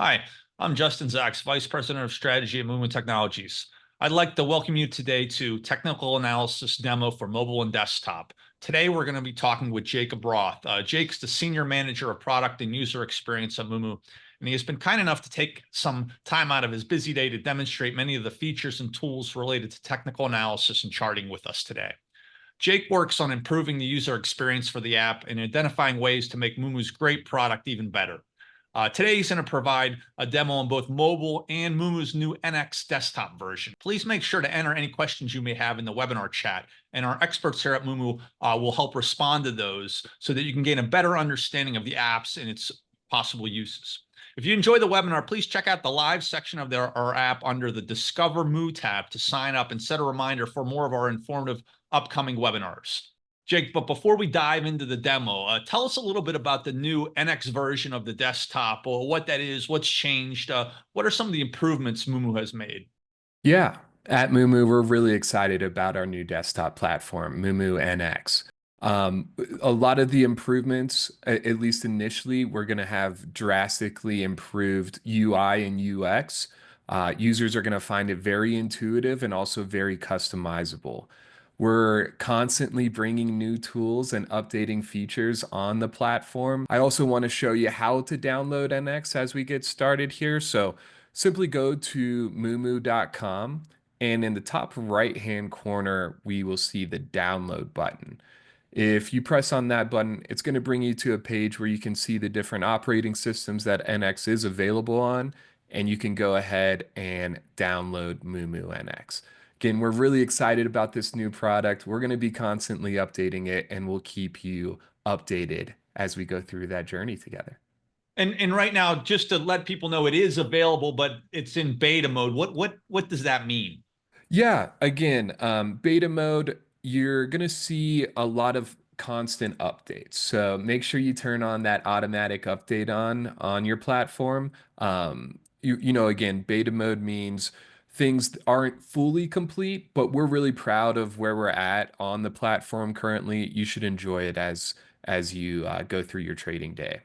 Hi, I'm Justin Zaks, Vice President of Strategy at Moomoo Technologies. I'd like to welcome you today to Technical Analysis Demo for Mobile and Desktop. Today, we're going to be talking with Jacob Roth. Jake's the Senior Manager of Product and User Experience at Moomoo, and he has been kind enough to take some time out of his busy day to demonstrate many of the features and tools related to technical analysis and charting with us today. Jake works on improving the user experience for the app and identifying ways to make Moomoo's great product even better. Today, he's going to provide a demo on both mobile and Moomoo's new NX desktop version. Please make sure to enter any questions you may have in the webinar chat, and our experts here at Moomoo will help respond to those so that you can gain a better understanding of the apps and its possible uses. If you enjoy the webinar, please check out the live section of our app under the Discover Moo tab to sign up and set a reminder for more of our informative upcoming webinars. Jake, but before we dive into the demo, tell us a little bit about the new NX version of the desktop, or what that is, what's changed, what are some of the improvements Moomoo has made? Yeah, at Moomoo, we're really excited about our new desktop platform, Moomoo NX. A lot of the improvements, at least initially, we're going to have drastically improved UI and UX. Users are going to find it very intuitive and also very customizable. We're constantly bringing new tools and updating features on the platform. I also want to show you how to download NX as we get started here. So simply go to moomoo.com, and in the top right-hand corner, we will see the download button. If you press on that button, it's going to bring you to a page where you can see the different operating systems that NX is available on, and you can go ahead and download Moomoo NX. Again, we're really excited about this new product. We're going to be constantly updating it, and we'll keep you updated as we go through that journey together. And right now, just to let people know, it is available, but it's in beta mode. What does that mean? Yeah, again, beta mode, you're going to see a lot of constant updates. So make sure you turn on that automatic update on your platform. Again, beta mode means things aren't fully complete, but we're really proud of where we're at on the platform currently. You should enjoy it as you go through your trading day.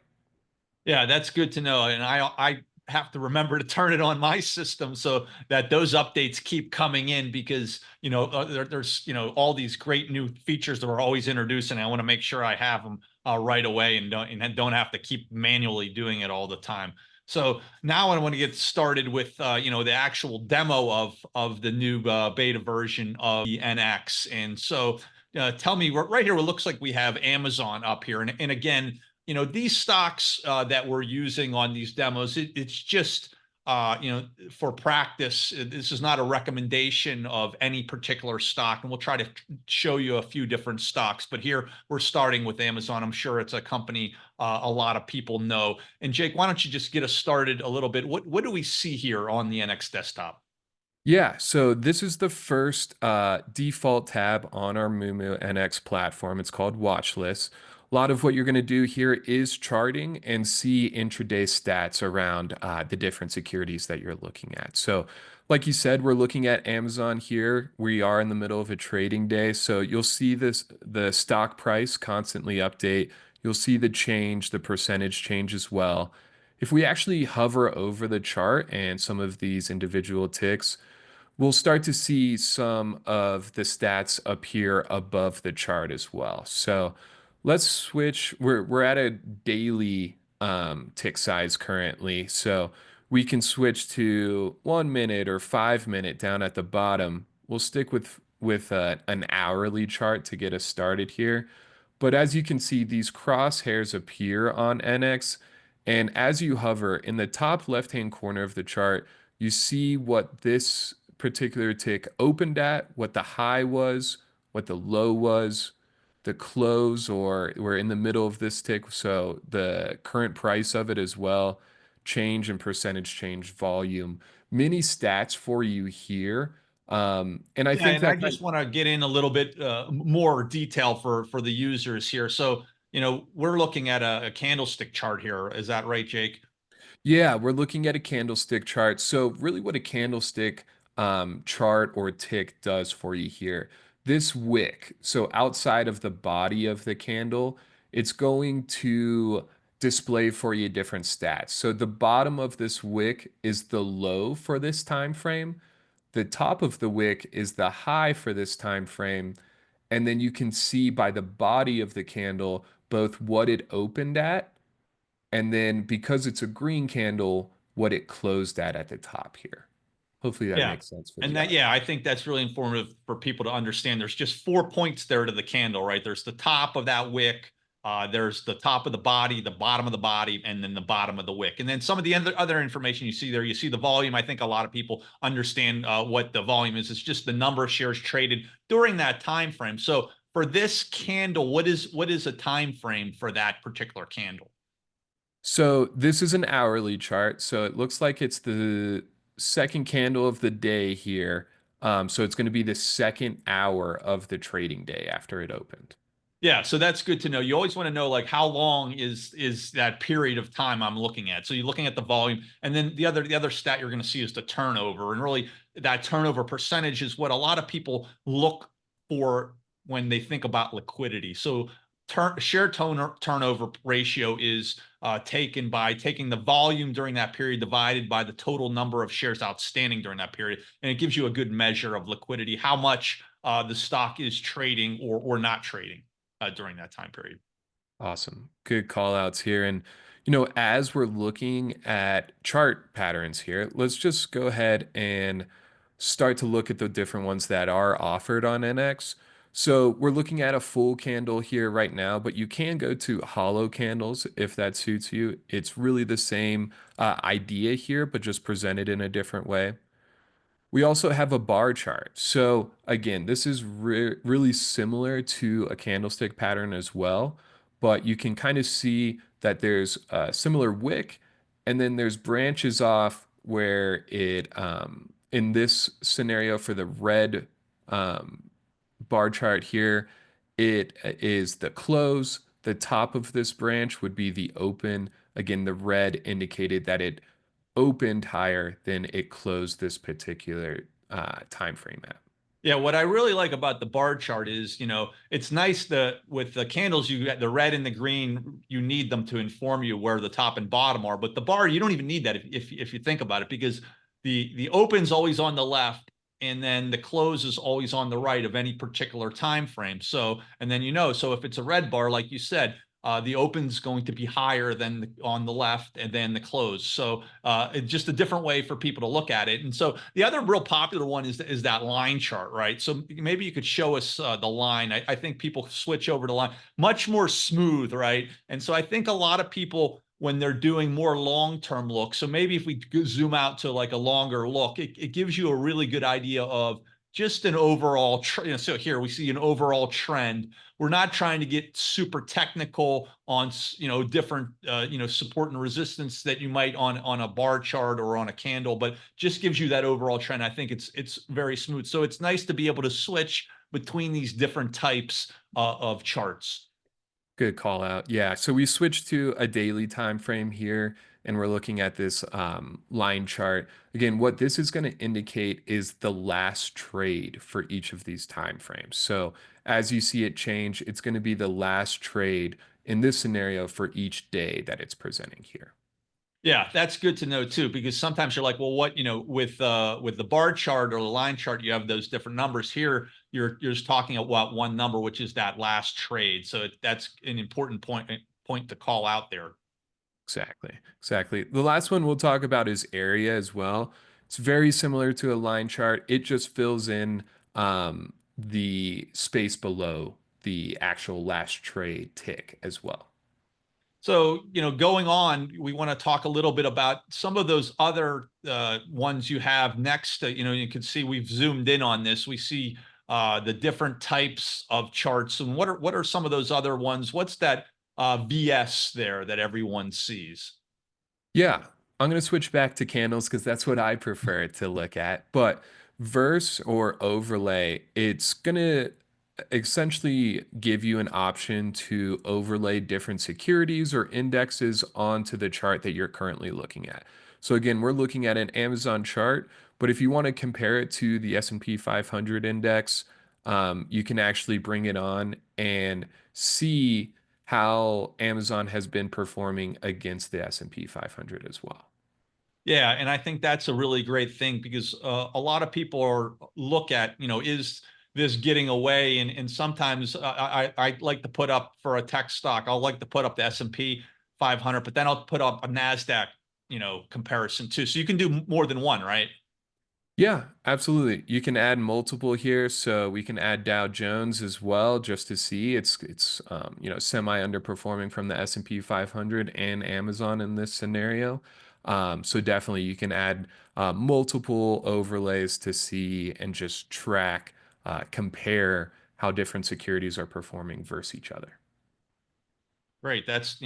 Yeah, that's good to know. And I have to remember to turn it on my system so that those updates keep coming in, because there's all these great new features that we're always introducing. I want to make sure I have them right away and don't have to keep manually doing it all the time. So now I want to get started with the actual demo of the new beta version of the NX. And so tell me, right here, it looks like we have Amazon up here, and again, these stocks that we're using on these demos, it's just, for practice. This is not a recommendation of any particular stock, and we'll try to show you a few different stocks. But here we're starting with Amazon. I'm sure it's a company a lot of people know. And Jake, why don't you just get us started a little bit? What do we see here on the NX desktop? Yeah, so this is the first default tab on our Moomoo NX platform. It's called Watch List. A lot of what you're going to do here is charting and see intraday stats around the different securities that you're looking at. So, like you said, we're looking at Amazon here. We are in the middle of a trading day, so you'll see the stock price constantly update. You'll see the percentage change as well. If we actually hover over the chart and some of these individual ticks, we'll start to see some of the stats appear above the chart as well. So let's switch. We're at a daily tick size currently. So we can switch to 1 minute or 5 minute down at the bottom. We'll stick with an hourly chart to get us started here. But as you can see, these crosshairs appear on NX. And as you hover in the top left-hand corner of the chart, you see what this particular tick opened at, what the high was, what the low was, the close, or we're in the middle of this tick, so the current price of it as well, change and percentage change volume. Many stats for you here. And I Yeah, think and I that, just want to get in a little bit more detail for the users here. So, we're looking at a candlestick chart here. Is that right, Jake? yeah, we're looking at a candlestick chart. So really what a candlestick chart or tick does for you here, this wick, so outside of the body of the candle, it's going to display for you different stats. So the bottom of this wick is the low for this time frame. The top of the wick is the high for this time frame. And then you can see by the body of the candle both what it opened at, and then because it's a green candle, what it closed at the top here. Hopefully that Yeah. makes sense for And the that, audience. yeah, I think that's really informative for people to understand. There's just 4 points there to the candle, right? There's the top of that wick. There's the top of the body, the bottom of the body, and then the bottom of the wick. And then some of the other information you see there, you see the volume. I think a lot of people understand what the volume is. It's just the number of shares traded during that time frame. So for this candle, what is a time frame for that particular candle? So this is an hourly chart. So it looks like it's the second candle of the day here. So it's going to be the second hour of the trading day after it opened. Yeah, so that's good to know. You always want to know like how long is that period of time I'm looking at. So you're looking at the volume, and then the other stat you're going to see is the turnover, and really that turnover percentage is what a lot of people look for when they think about liquidity. So share turnover ratio is taken by taking the volume during that period divided by the total number of shares outstanding during that period, and it gives you a good measure of liquidity, how much the stock is trading or not trading during that time period. Awesome. Good call outs here. And, as we're looking at chart patterns here, let's just go ahead and start to look at the different ones that are offered on NX. So we're looking at a full candle here right now, but you can go to hollow candles if that suits you. It's really the same idea here, but just presented in a different way. We also have a bar chart. So again, this is really similar to a candlestick pattern as well, but you can kind of see that there's a similar wick, and then there's branches off where in this scenario for the red um, bar chart here, it is the close. The top of this branch would be the open. Again, the red indicated that it opened higher than it closed this particular time frame at. Yeah, what I really like about the bar chart is, it's nice that with the candles, you get the red and the green, you need them to inform you where the top and bottom are. But the bar, you don't even need that if you think about it, because the open's always on the left, and then the close is always on the right of any particular time frame. So, and then so if it's a red bar, like you said, the open's going to be higher than on the left and then the close. So it's just a different way for people to look at it. And so the other real popular one is that line chart, right? So maybe you could show us the line. I think people switch over to line, much more smooth, right? And so I think a lot of people, when they're doing more long-term looks, so maybe if we zoom out to like a longer look, it gives you a really good idea of just an overall so here we see an overall trend. We're not trying to get super technical on different support and resistance that you might on a bar chart or on a candle, but just gives you that overall trend. I think it's very smooth. So it's nice to be able to switch between these different types of charts. Good call out. Yeah. So we switched to a daily time frame here, and we're looking at this line chart. Again, what this is going to indicate is the last trade for each of these time frames. So as you see it change, it's going to be the last trade in this scenario for each day that it's presenting here. Yeah, that's good to know too, because sometimes you're like, well, what, with the bar chart or the line chart, you have those different numbers. Here, you're just talking about one number, which is that last trade. So that's an important point to call out there. Exactly. Exactly. The last one we'll talk about is area as well. It's very similar to a line chart. It just fills in the space below the actual last trade tick as well. So, going on, we want to talk a little bit about some of those other ones you have next. You can see we've zoomed in on this. We see the different types of charts, and what are some of those other ones? What's that VS there that everyone sees? Yeah, I'm going to switch back to candles because that's what I prefer to look at. But verse or overlay, it's going to essentially give you an option to overlay different securities or indexes onto the chart that you're currently looking at. So again, we're looking at an Amazon chart, but if you want to compare it to the S&P 500 index, you can actually bring it on and see how Amazon has been performing against the S&P 500 as well. Yeah, and I think that's a really great thing because a lot of people are look at, is this getting away? And sometimes I like to put up for a tech stock, I'll like to put up the S&P 500, but then I'll put up a Nasdaq, comparison too. So you can do more than one, right? Yeah, absolutely. You can add multiple here, so we can add Dow Jones as well, just to see it's semi underperforming from the S&P 500 and Amazon in this scenario. So definitely you can add multiple overlays to see and just track, compare how different securities are performing versus each other. Great. That's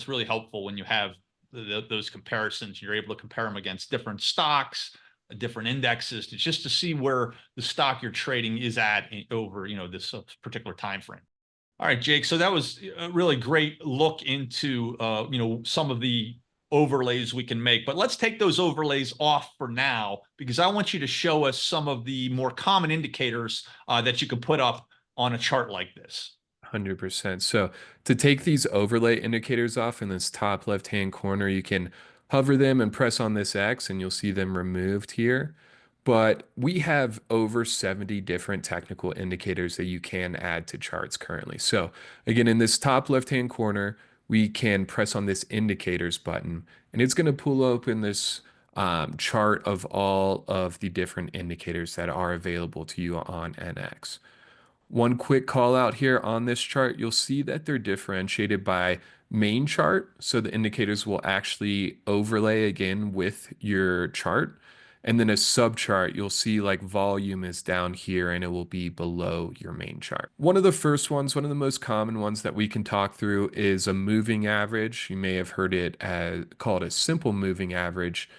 really helpful when you have those comparisons. You're able to compare them against different stocks, different indexes, just to see where the stock you're trading is at over this particular time frame. All right, Jake. So that was a really great look into some of the overlays we can make. But let's take those overlays off for now because I want you to show us some of the more common indicators that you can put up on a chart like this. 100%. So to take these overlay indicators off in this top left-hand corner, you can hover them and press on this X and you'll see them removed here. But we have over 70 different technical indicators that you can add to charts currently. So again, in this top left-hand corner, we can press on this indicators button and it's going to pull open this chart of all of the different indicators that are available to you on NX. One quick call out here on this chart, you'll see that they're differentiated by main chart. So the indicators will actually overlay again with your chart. And then a subchart, you'll see like volume is down here and it will be below your main chart. One of the first ones, one of the most common ones that we can talk through is a moving average. You may have heard it as called a simple moving average.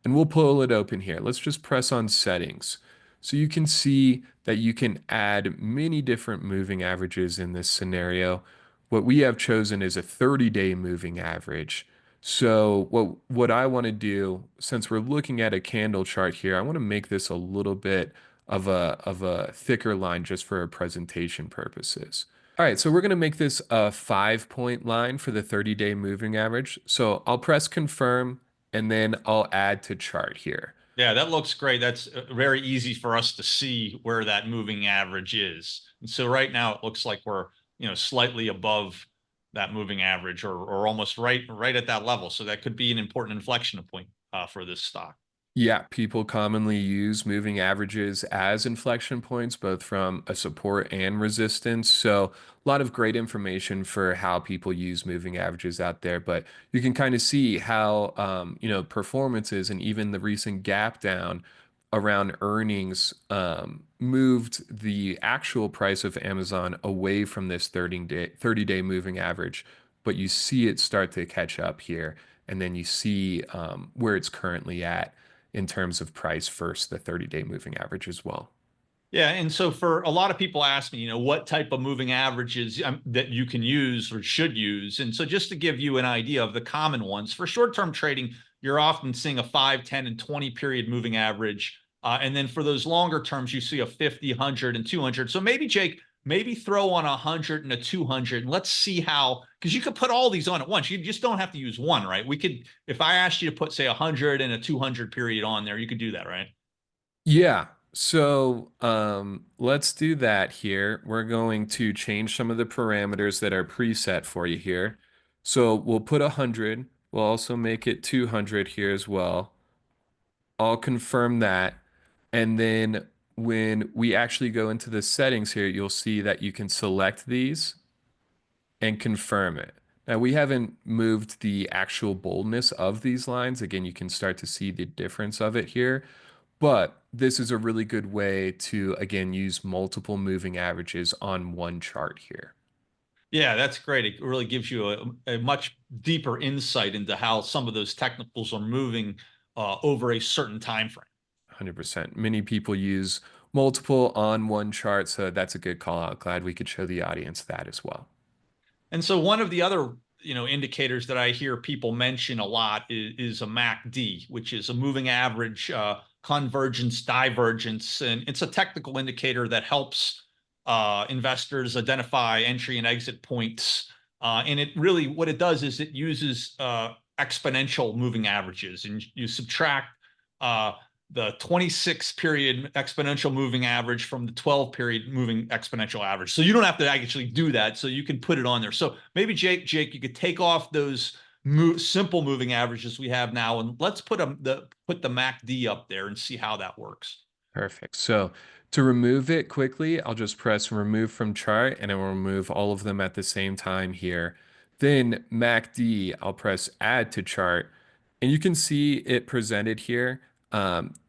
And we'll pull it open here. Let's just press on settings. So you can see that you can add many different moving averages in this scenario. What we have chosen is a 30-day moving average. So what I want to do, since we're looking at a candle chart here, I want to make this a little bit of a thicker line just for our presentation purposes. All right, so we're going to make this a 5-point line for the 30-day moving average. So I'll press confirm and then I'll add to chart here. Yeah, that looks great. That's very easy for us to see where that moving average is. And so right now it looks like we're, slightly above that moving average or almost right at that level. So that could be an important inflection point for this stock. Yeah, people commonly use moving averages as inflection points, both from a support and resistance. So, a lot of great information for how people use moving averages out there. But you can kind of see how, performances and even the recent gap down around earnings moved the actual price of Amazon away from this 30-day moving average. But you see it start to catch up here, and then you see where it's currently at in terms of price versus the 30-day moving average as well. Yeah, and so for a lot of people ask me, what type of moving averages that you can use or should use. And so just to give you an idea of the common ones, for short-term trading, you're often seeing a 5, 10, and 20 period moving average. And then for those longer terms, you see a 50, 100, and 200. So maybe, Jake, maybe throw on a 100 and a 200 and let's see how, because you could put all these on at once. You just don't have to use one, right? We could, if I asked you to put, say, a 100 and a 200 period on there, you could do that, right? Yeah. So let's do that here. We're going to change some of the parameters that are preset for you here. So we'll put 100. We'll also make it 200 here as well. I'll confirm that. And then when we actually go into the settings here, you'll see that you can select these and confirm it. Now, we haven't moved the actual boldness of these lines. Again, you can start to see the difference of it here, but this is a really good way to, again, use multiple moving averages on one chart here. Yeah, that's great. It really gives you a much deeper insight into how some of those technicals are moving over a certain time frame. 100%. Many people use multiple on one chart, so that's a good call out. Glad we could show the audience that as well. And so one of the other, indicators that I hear people mention a lot is a MACD, which is a moving average convergence divergence, and it's a technical indicator that helps investors identify entry and exit points And it really, what it does is it uses exponential moving averages, and you subtract uh, the 26 period exponential moving average from the 12 period moving exponential average. So you don't have to actually do that. So you can put it on there. So maybe Jake, you could take off those simple moving averages we have now, and let's put put the MACD up there and see how that works. Perfect. So to remove it quickly, I'll just press remove from chart and it will remove all of them at the same time here. Then MACD, I'll press add to chart and you can see it presented here.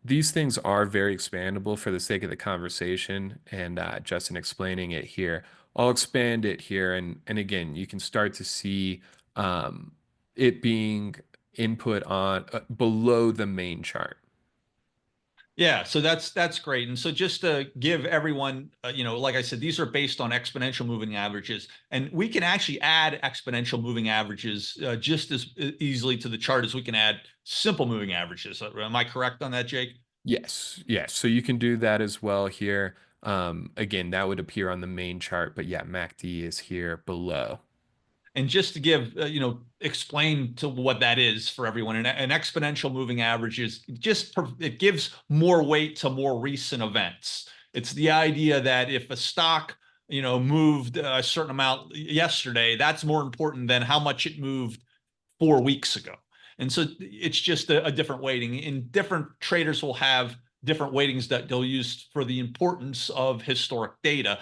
These things are very expandable for the sake of the conversation and Justin explaining it here. I'll expand it here and again, you can start to see um, it being input on below the main chart. Yeah, so that's great. And so just to give everyone, like I said, these are based on exponential moving averages, and we can actually add exponential moving averages just as easily to the chart as we can add simple moving averages. Am I correct on that, Jake? Yes, yes. So you can do that as well here. Again, that would appear on the main chart, but yeah, MACD is here below. And just to give, explain to what that is for everyone, an exponential moving average is it gives more weight to more recent events. It's the idea that if a stock, moved a certain amount yesterday, that's more important than how much it moved 4 weeks ago. And so it's just a different weighting. And different traders will have different weightings that they'll use for the importance of historic data.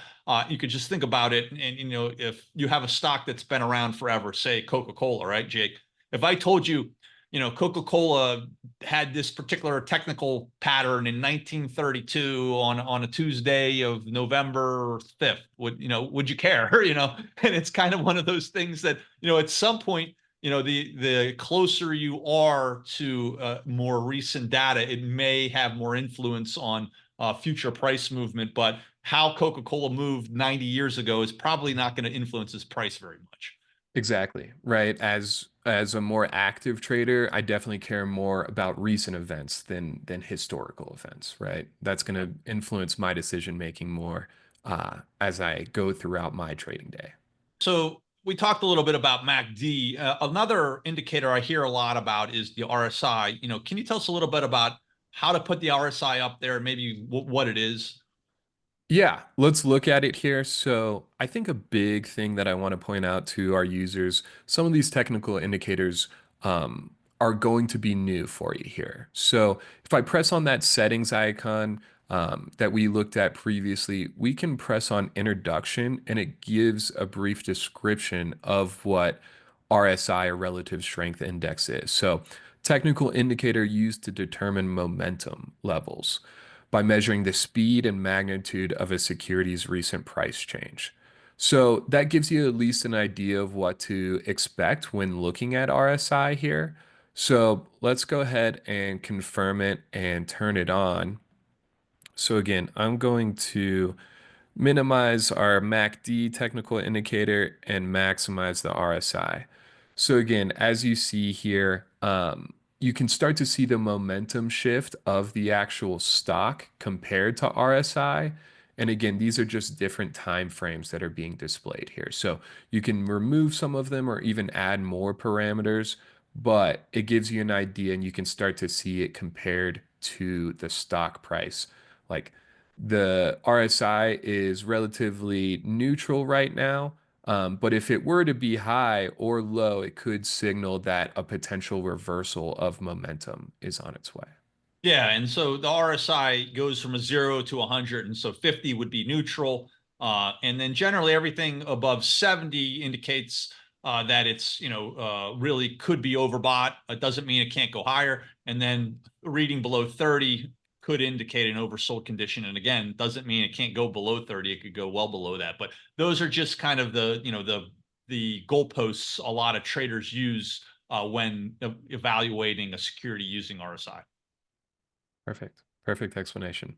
You could just think about it, and if you have a stock that's been around forever, say Coca-Cola, right, Jake? If I told you, Coca-Cola had this particular technical pattern in 1932 on a Tuesday of November 5th, would you care? And it's kind of one of those things that at some point, the closer you are to more recent data, it may have more influence on future price movement. But how Coca-Cola moved 90 years ago is probably not going to influence its price very much. Exactly, right. As a more active trader, I definitely care more about recent events than historical events, right? That's going to influence my decision making more as I go throughout my trading day. So we talked a little bit about MACD. Another indicator I hear a lot about is the RSI. Can you tell us a little bit about how to put the RSI up there, maybe what it is? Yeah, let's look at it here. So, I think a big thing that I want to point out to our users, some of these technical indicators are going to be new for you here. So, if I press on that settings icon that we looked at previously, we can press on introduction and it gives a brief description of what RSI or relative strength index is. So, technical indicator used to determine momentum levels by measuring the speed and magnitude of a security's recent price change. So that gives you at least an idea of what to expect when looking at RSI here. So let's go ahead and confirm it and turn it on. So again, I'm going to minimize our MACD technical indicator and maximize the RSI. So again, as you see here, you can start to see the momentum shift of the actual stock compared to RSI. And again, these are just different time frames that are being displayed here. So you can remove some of them or even add more parameters, but it gives you an idea and you can start to see it compared to the stock price. Like the RSI is relatively neutral right now, but if it were to be high or low, it could signal that a potential reversal of momentum is on its way. Yeah, and so the RSI goes from a 0 to 100, and so 50 would be neutral. And then generally everything above 70 indicates that it's, really could be overbought. It doesn't mean it can't go higher. And then reading below 30 could indicate an oversold condition. And again, doesn't mean it can't go below 30. It could go well below that. But those are just kind of the goalposts a lot of traders use when evaluating a security using RSI. Perfect. Perfect explanation.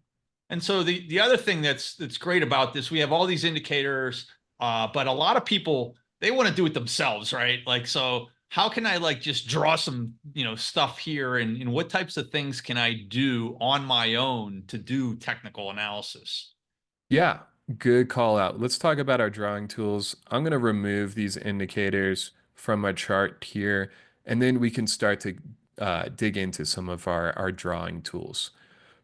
And so the other thing that's great about this, we have all these indicators, but a lot of people they want to do it themselves, right? Like, so how can I like just draw some stuff here, and what types of things can I do on my own to do technical analysis? Yeah. Good call out. Let's talk about our drawing tools. I'm going to remove these indicators from my chart here, and then we can start to dig into some of our drawing tools.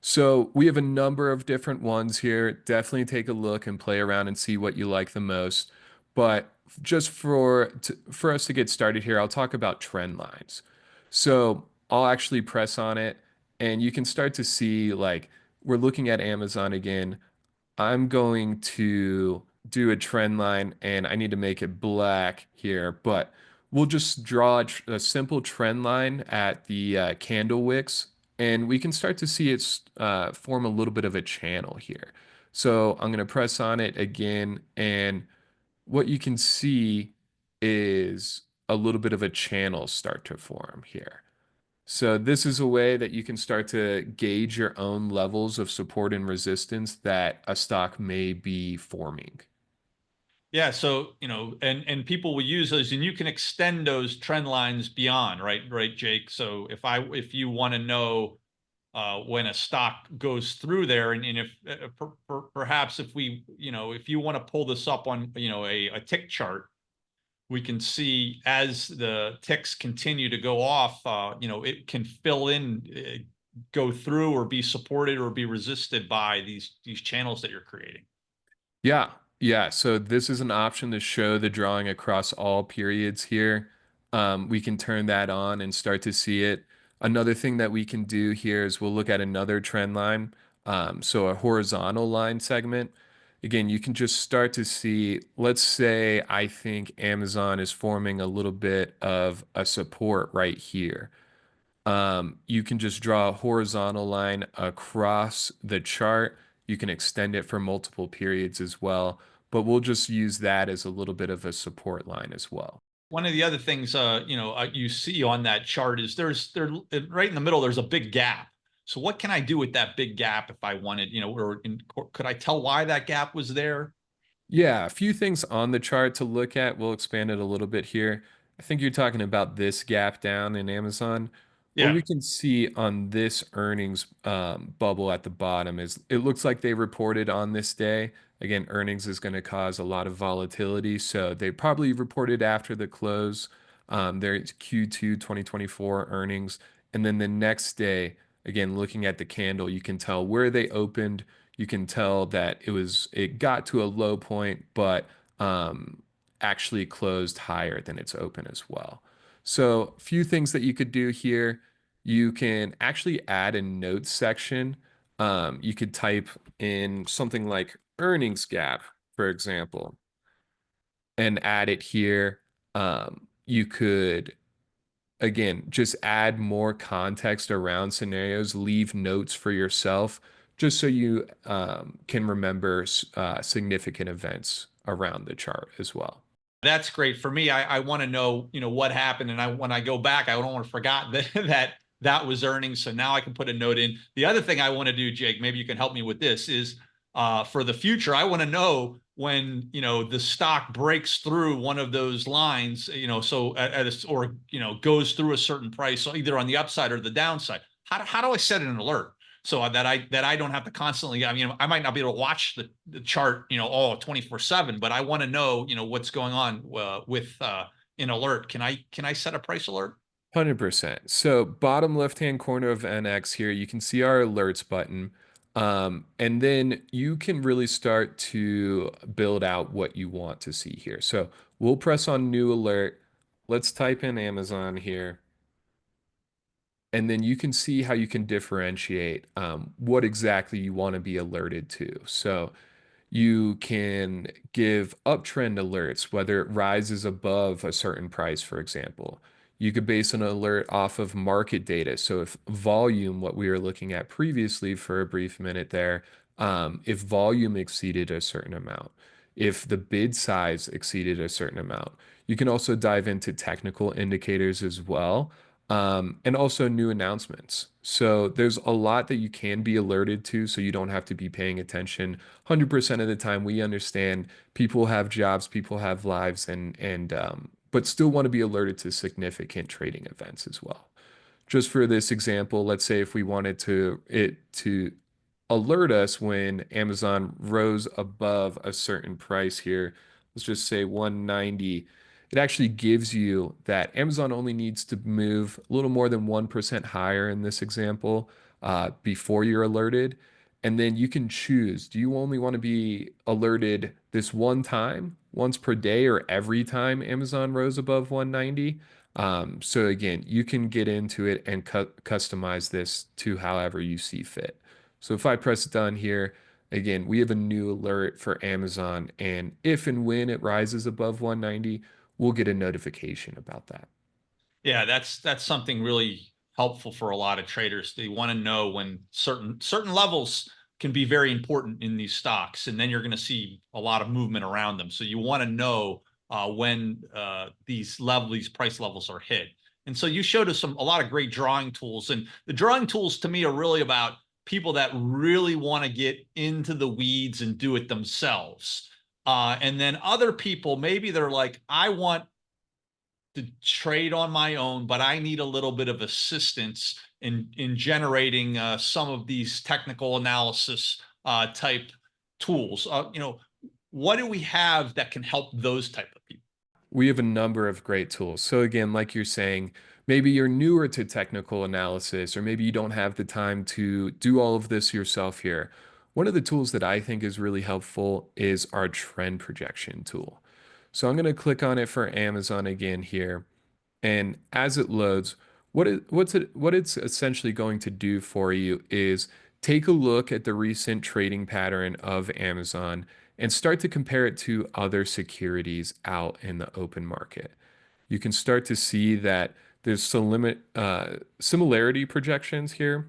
So we have a number of different ones here. Definitely take a look and play around and see what you like the most. But just for us to get started here, I'll talk about trend lines. So I'll actually press on it, and you can start to see like we're looking at Amazon again. I'm going to do a trend line and I need to make it black here, but we'll just draw a simple trend line at the candle wicks and we can start to see it form a little bit of a channel here. So I'm going to press on it again, and what you can see is a little bit of a channel start to form here. So this is a way that you can start to gauge your own levels of support and resistance that a stock may be forming. Yeah, so and people will use those, and you can extend those trend lines beyond, right, right, Jake. So if you want to know when a stock goes through there, and if perhaps if we if you want to pull this up on a tick chart, we can see as the ticks continue to go off, it can fill in, go through, or be supported or be resisted by these channels that you're creating. Yeah, yeah. So this is an option to show the drawing across all periods here. We can turn that on and start to see it. Another thing that we can do here is we'll look at another trend line. So a horizontal line segment. Again, you can just start to see, let's say I think Amazon is forming a little bit of a support right here. You can just draw a horizontal line across the chart. You can extend it for multiple periods as well, but we'll just use that as a little bit of a support line as well. One of the other things, you see on that chart is right in the middle, there's a big gap. So what can I do with that big gap if I wanted, or could I tell why that gap was there? Yeah, a few things on the chart to look at. We'll expand it a little bit here. I think you're talking about this gap down in Amazon. What Yeah. we can see on this earnings bubble at the bottom is it looks like they reported on this day. Again, earnings is going to cause a lot of volatility. So they probably reported after the close, their Q2 2024 earnings. And then the next day, again, looking at the candle, you can tell where they opened. You can tell that it got to a low point, but actually closed higher than its open as well. So, a few things that you could do here. You can actually add a notes section. You could type in something like earnings gap, for example, and add it here. You could again, just add more context around scenarios, leave notes for yourself, just so you can remember significant events around the chart as well. That's great for me. I want to know, what happened, and when I go back, I don't want to forget that that was earnings. So now I can put a note in. The other thing I want to do, Jake, maybe you can help me with this, is for the future, I want to know when the stock breaks through one of those lines, so or goes through a certain price, so either on the upside or the downside. How do I set an alert? So that I don't have to constantly, I mean, I might not be able to watch the chart, all 24/7, but I want to know, what's going on with an alert. Can I set a price alert? 100%. So bottom left-hand corner of NX here, you can see our alerts button. And then you can really start to build out what you want to see here. So we'll press on new alert. Let's type in Amazon here. And then you can see how you can differentiate what exactly you want to be alerted to. So you can give uptrend alerts, whether it rises above a certain price, for example. You could base an alert off of market data. So if volume, what we were looking at previously for a brief minute there, if volume exceeded a certain amount, if the bid size exceeded a certain amount, you can also dive into technical indicators as well, and also new announcements. So there's a lot that you can be alerted to, so you don't have to be paying attention 100% of the time. We understand people have jobs, people have lives, and but still want to be alerted to significant trading events as well. Just for this example, let's say if we wanted to alert us when Amazon rose above a certain price here. Let's just say 190. It actually gives you that Amazon only needs to move a little more than 1% higher in this example before you're alerted. And then you can choose, do you only want to be alerted this one time, once per day, or every time Amazon rose above 190? So again, you can get into it and customize this to however you see fit. So if I press done here, again, we have a new alert for Amazon, and if and when it rises above 190, we'll get a notification about that. Yeah, that's something really helpful for a lot of traders. They want to know when certain levels can be very important in these stocks, and then you're going to see a lot of movement around them. So you want to know when these price levels are hit. And so you showed us a lot of great drawing tools, and the drawing tools to me are really about people that really want to get into the weeds and do it themselves. And then other people, maybe they're like, I want to trade on my own, but I need a little bit of assistance in generating some of these technical analysis type tools. What do we have that can help those type of people? We have a number of great tools. So again, like you're saying, maybe you're newer to technical analysis, or maybe you don't have the time to do all of this yourself here. One of the tools that I think is really helpful is our trend projection tool. So I'm going to click on it for Amazon again here. And as it loads, what it's essentially going to do for you is take a look at the recent trading pattern of Amazon and start to compare it to other securities out in the open market. You can start to see that there's some similarity projections here.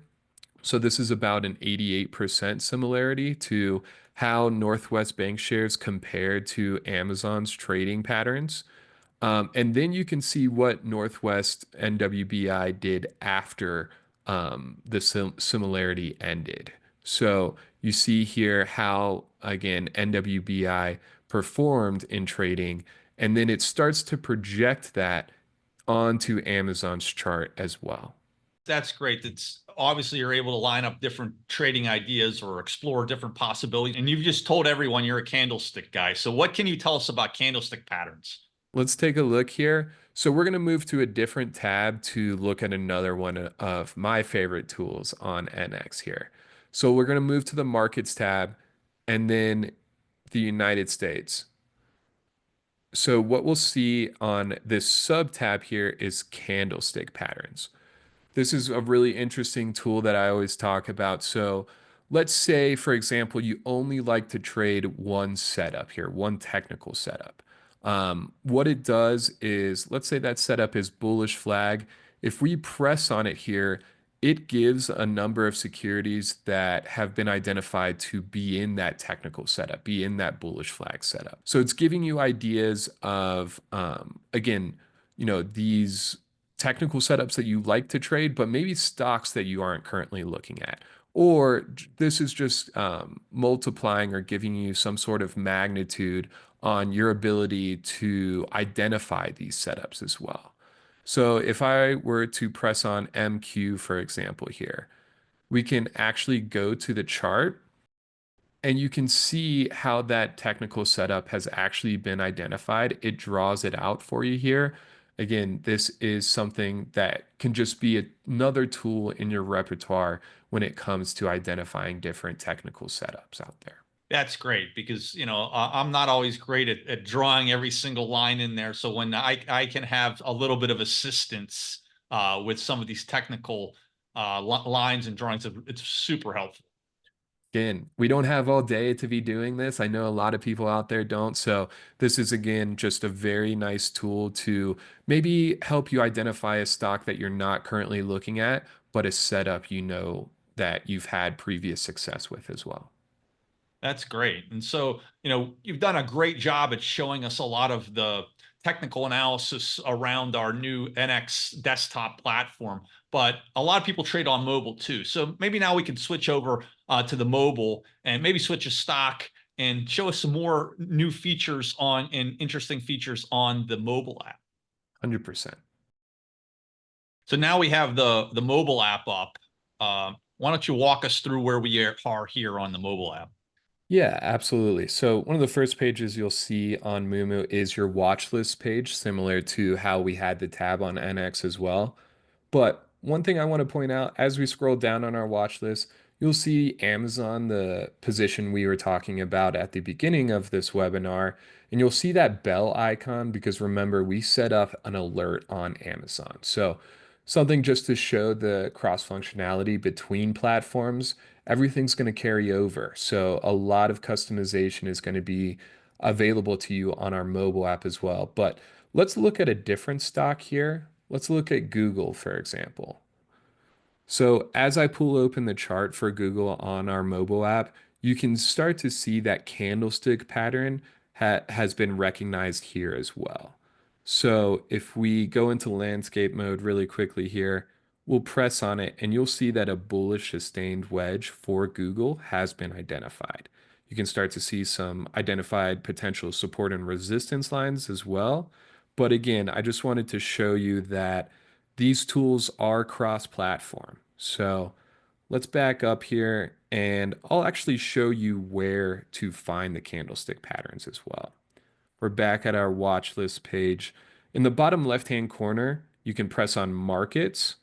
So this is about an 88% similarity to how Northwest Bank shares compared to Amazon's trading patterns. And then you can see what Northwest NWBI did after the similarity ended. So you see here how, again, NWBI performed in trading, and then it starts to project that onto Amazon's chart as well. That's great. That's obviously you're able to line up different trading ideas or explore different possibilities. And you've just told everyone you're a candlestick guy. So what can you tell us about candlestick patterns? Let's take a look here. So we're going to move to a different tab to look at another one of my favorite tools on NX here. So we're going to move to the markets tab and then the United States. So what we'll see on this sub tab here is candlestick patterns. This is a really interesting tool that I always talk about. So let's say, for example, you only like to trade one setup here, one technical setup. What it does is, let's say that setup is bullish flag. If we press on it here, it gives a number of securities that have been identified to be in that technical setup, be in that bullish flag setup. So it's giving you ideas of, again, these technical setups that you like to trade, but maybe stocks that you aren't currently looking at. Or this is just multiplying or giving you some sort of magnitude on your ability to identify these setups as well. So if I were to press on MQ, for example, here, we can actually go to the chart and you can see how that technical setup has actually been identified. It draws it out for you here. Again, this is something that can just be another tool in your repertoire when it comes to identifying different technical setups out there. That's great because I'm not always great at drawing every single line in there. So when I can have a little bit of assistance with some of these technical lines and drawings, it's super helpful. Again, we don't have all day to be doing this. I know a lot of people out there don't. So this is, again, just a very nice tool to maybe help you identify a stock that you're not currently looking at, but a setup that you've had previous success with as well. That's great. And so, you've done a great job at showing us a lot of the technical analysis around our new NX desktop platform, but a lot of people trade on mobile too. So maybe now we can switch over to the mobile and maybe switch a stock and show us some more new features and interesting features on the mobile app. 100%. So now we have the mobile app up. Why don't you walk us through where we are here on the mobile app? Yeah, absolutely. So one of the first pages you'll see on Moomoo is your watch list page, similar to how we had the tab on NX as well. But one thing I want to point out as we scroll down on our watch list, you'll see Amazon, the position we were talking about at the beginning of this webinar, and you'll see that bell icon because remember, we set up an alert on Amazon. So something just to show the cross functionality between platforms, everything's going to carry over. So a lot of customization is going to be available to you on our mobile app as well. But let's look at a different stock here. Let's look at Google, for example. So as I pull open the chart for Google on our mobile app, you can start to see that candlestick pattern has been recognized here as well. So if we go into landscape mode really quickly here, we'll press on it and you'll see that a bullish sustained wedge for Google has been identified. You can start to see some identified potential support and resistance lines as well. But again, I just wanted to show you that these tools are cross-platform. So let's back up here and I'll actually show you where to find the candlestick patterns as well. We're back at our watch list page. In the bottom left-hand corner, you can press on markets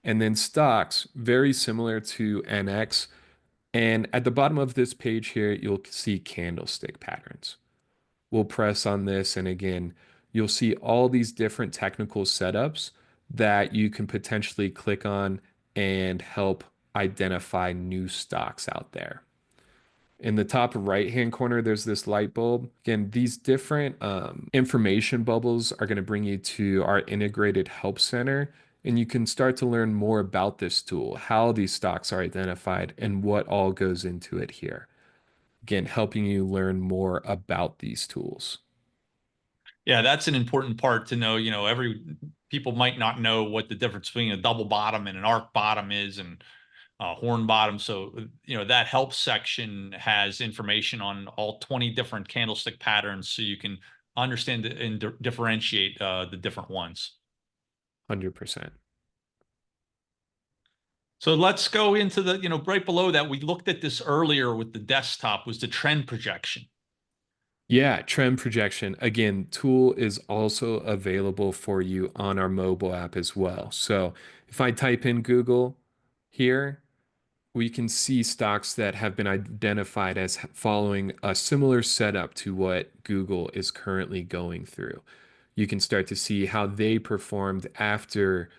and then stocks, very similar to NX. And at the bottom of this page here, you'll see candlestick patterns. We'll press on this, and again, you'll see all these different technical setups that you can potentially click on and help identify new stocks out there. In the top right-hand corner, there's this light bulb. Again, these different information bubbles are going to bring you to our integrated help center, and you can start to learn more about this tool, how these stocks are identified, and what all goes into it here. Again, helping you learn more about these tools. Yeah, that's an important part to know. Every people might not know what the difference between a double bottom and an arc bottom is, and horn bottom. So, that help section has information on all 20 different candlestick patterns so you can understand and differentiate the different ones. 100%. So let's go into right below that. We looked at this earlier with the desktop was the trend projection. Yeah, trend projection. Again, tool is also available for you on our mobile app as well. So if I type in Google here, we can see stocks that have been identified as following a similar setup to what Google is currently going through. You can start to see how they performed after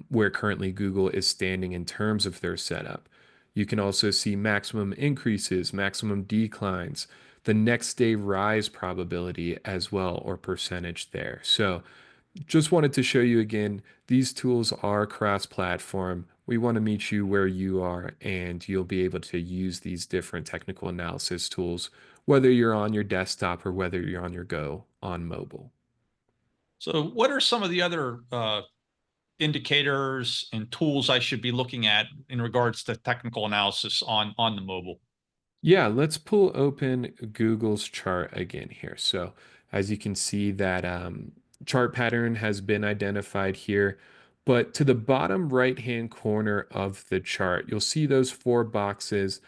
where currently Google is standing in terms of their setup. You can also see maximum increases, maximum declines, the next day rise probability as well, or percentage there. So just wanted to show you again, these tools are cross-platform. We want to meet you where you are, and you'll be able to use these different technical analysis tools, whether you're on your desktop or whether you're on your go on mobile. So what are some of the other indicators and tools I should be looking at in regards to technical analysis on the mobile? Yeah, let's pull open Google's chart again here. So as you can see that chart pattern has been identified here, but to the bottom right-hand corner of the chart, you'll see those four boxes.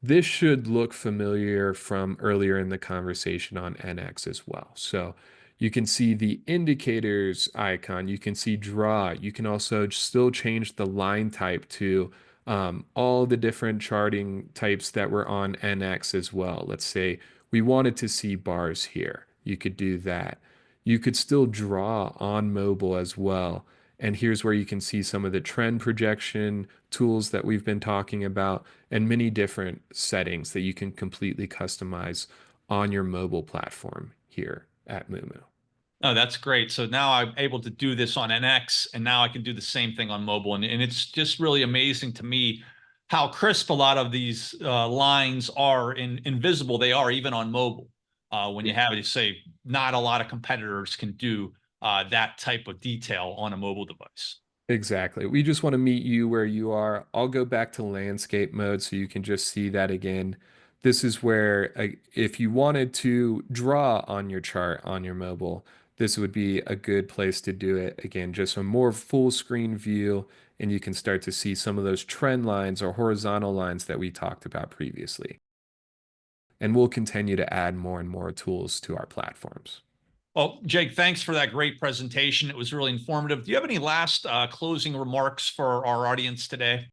This should look familiar from earlier in the conversation on NX as well. So you can see the indicators icon, you can see draw, you can also still change the line type to all the different charting types that were on NX as well. Let's say we wanted to see bars here. You could do that. You could still draw on mobile as well. And here's where you can see some of the trend projection tools that we've been talking about and many different settings that you can completely customize on your mobile platform here at Moomoo. Oh, that's great. So now I'm able to do this on NX, and now I can do the same thing on mobile. And it's just really amazing to me how crisp a lot of these lines are invisible. They are even on mobile. When you have it, say, not a lot of competitors can do that type of detail on a mobile device. Exactly. We just want to meet you where you are. I'll go back to landscape mode so you can just see that again. This is where, if you wanted to draw on your chart on your mobile, this would be a good place to do it. Again, just a more full screen view, and you can start to see some of those trend lines or horizontal lines that we talked about previously. And we'll continue to add more and more tools to our platforms. Well, Jake, thanks for that great presentation. It was really informative. Do you have any last closing remarks for our audience today?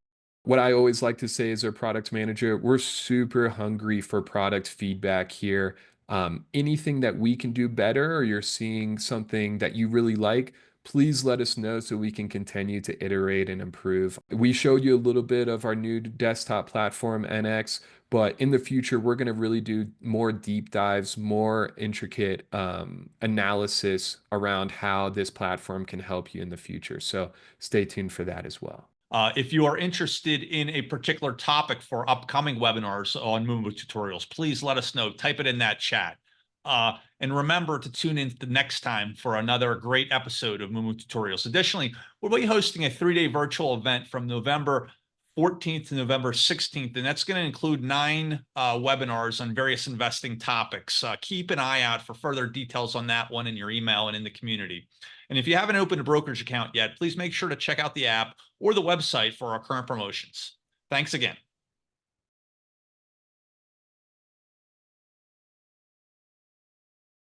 What I always like to say as a product manager, we're super hungry for product feedback here. Anything that we can do better, or you're seeing something that you really like, please let us know so we can continue to iterate and improve. We showed you a little bit of our new desktop platform, NX, but in the future, we're going to really do more deep dives, more intricate analysis around how this platform can help you in the future. So stay tuned for that as well. If you are interested in a particular topic for upcoming webinars on Moomoo Tutorials, please let us know. Type it in that chat. And remember to tune in the next time for another great episode of Moomoo Tutorials. Additionally, we'll be hosting a 3-day virtual event from November 14th to November 16th, and that's going to include 9 webinars on various investing topics. Keep an eye out for further details on that one in your email and in the community. And if you haven't opened a brokerage account yet, please make sure to check out the app or the website for our current promotions. Thanks again.